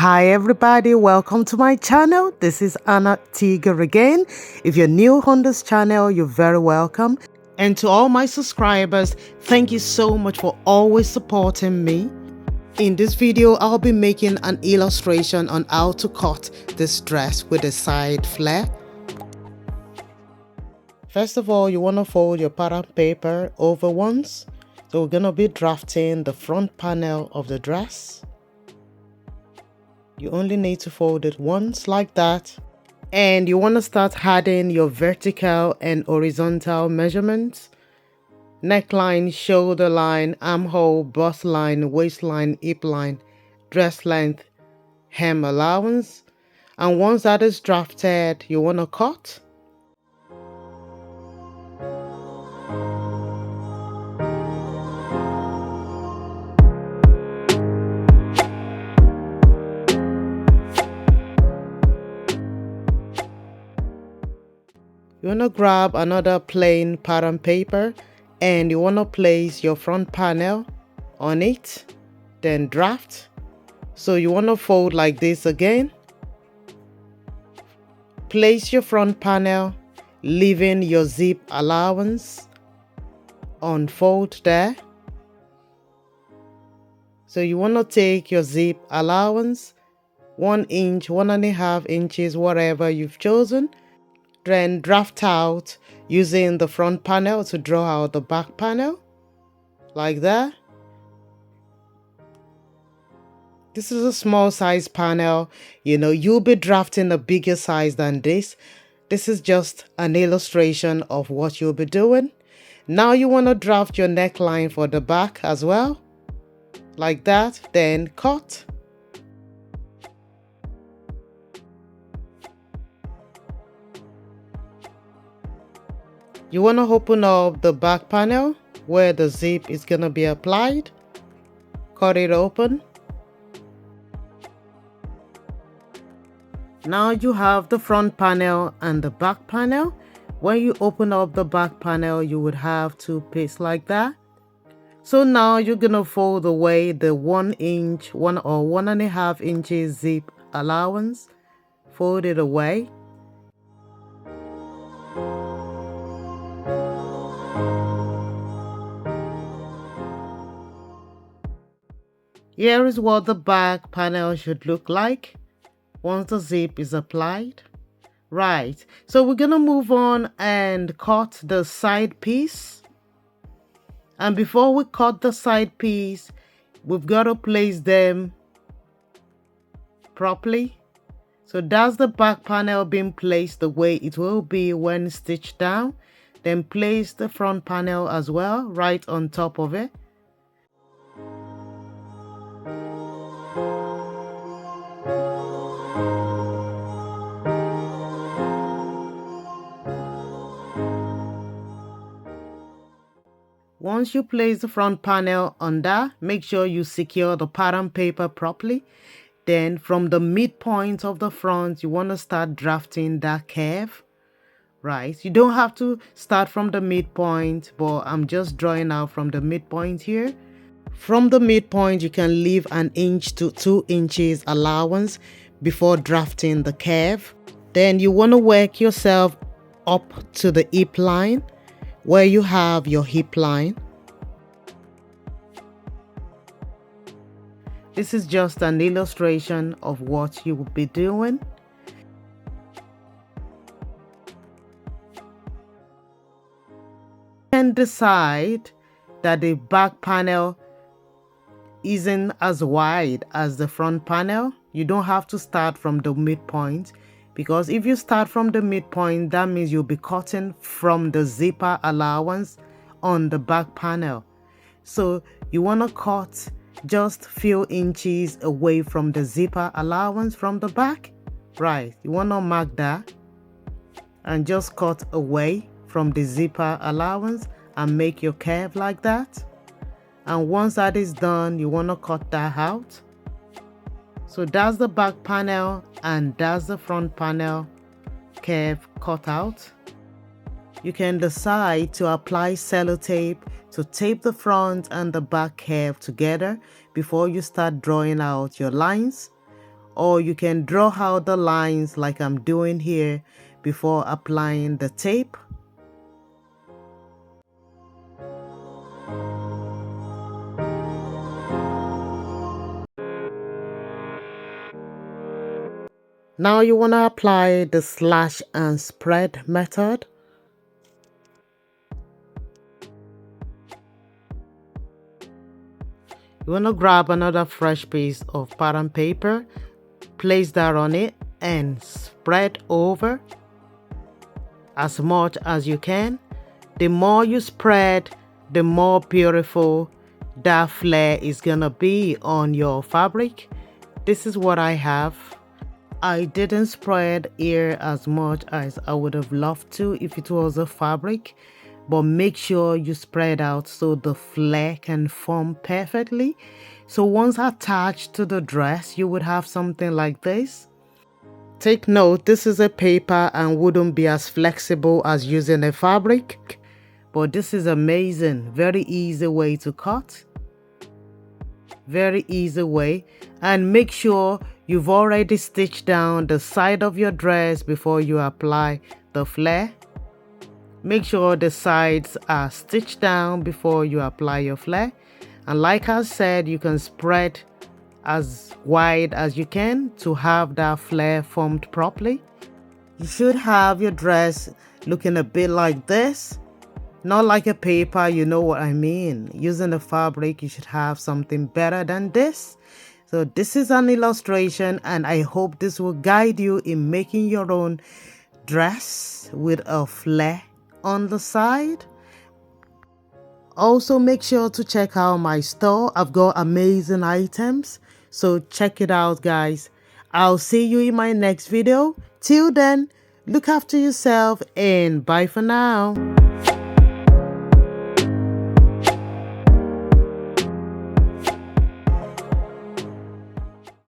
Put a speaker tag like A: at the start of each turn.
A: Hi everybody, welcome to my channel. This is Tega again. If you're new on this channel, you're very welcome. And to all my subscribers, thank you so much for always supporting me. In this video, I'll be making an illustration on how to cut this dress with a side flare. First of all, you want to fold your pattern paper over once. So we're going to be drafting the front panel of the dress. You only need to fold it once like that. And you want to start adding your vertical and horizontal measurements. Neckline, shoulder line, armhole, bust line, waistline, hip line, dress length, hem allowance. And once that is drafted, you want to cut. You want to grab another plain pattern paper and you want to place your front panel on it, then draft. So you want to fold like this again. Place your front panel, leaving your zip allowance, unfold there. So you want to take your zip allowance, 1 inch, 1.5 inches, whatever you've chosen. Then draft out using the front panel to draw out the back panel like that. This is a small size panel. You'll be drafting a bigger size than this. This is just an illustration of what you'll be doing. Now you want to draft your neckline for the back as well, like that, then cut. You want to open up the back panel where the zip is going to be applied. Cut it open. Now you have the front panel and the back panel. When you open up the back panel, you would have two pieces like that. So now you're going to fold away the 1 inch, 1 or 1.5 inches zip allowance. Fold it away. Here is what the back panel should look like once the zip is applied. Right, so we're gonna move on and cut the side piece. And before we cut the side piece, we've got to place them properly. So that's the back panel being placed the way it will be when stitched down. Then place the front panel as well right on top of it. Once you place the front panel on that, make sure you secure the pattern paper properly. Then from the midpoint of the front, you want to start drafting that curve. Right, you don't have to start from the midpoint, but I'm just drawing out from the midpoint here. From the midpoint, you can leave 1 inch to 2 inches allowance before drafting the curve. Then you want to work yourself up to the hip line where you have your hip line. This is just an illustration of what you will be doing. You can decide that the back panel isn't as wide as the front panel. You don't have to start from the midpoint, because if you start from the midpoint, that means you'll be cutting from the zipper allowance on the back panel. So you want to cut just few inches away from the zipper allowance from the back. Right, you want to mark that and just cut away from the zipper allowance and make your curve like that. And once that is done, you want to cut that out. So that's the back panel and that's the front panel curve cut out. You can decide to apply sellotape to tape the front and the back curve together before you start drawing out your lines. or you can draw out the lines like I'm doing here before applying the tape. Now you want to apply the slash and spread method. You want to grab another fresh piece of pattern paper, place that on it and spread over as much as you can. The more you spread, the more beautiful that flare is gonna be on your fabric. This is what I have. I didn't spread here as much as I would have loved to if it was a fabric, but make sure you spread out so the flare can form perfectly. So once attached to the dress, you would have something like this. Take note, this is a paper and wouldn't be as flexible as using a fabric, but this is amazing. Very easy way to cut. Very easy way. And make sure you've already stitched down the side of your dress before you apply the flare. Make sure the sides are stitched down before you apply your flare. And like I said, you can spread as wide as you can to have that flare formed properly. You should have your dress looking a bit like this, not like a paper, you know what I mean. Using a fabric, you should have something better than this. So this is an illustration, and I hope this will guide you in making your own dress with a flare on the side. Also, make sure to check out my store. I've got amazing items, so check it out, guys. I'll see you in my next video. Till then, look after yourself and bye for now.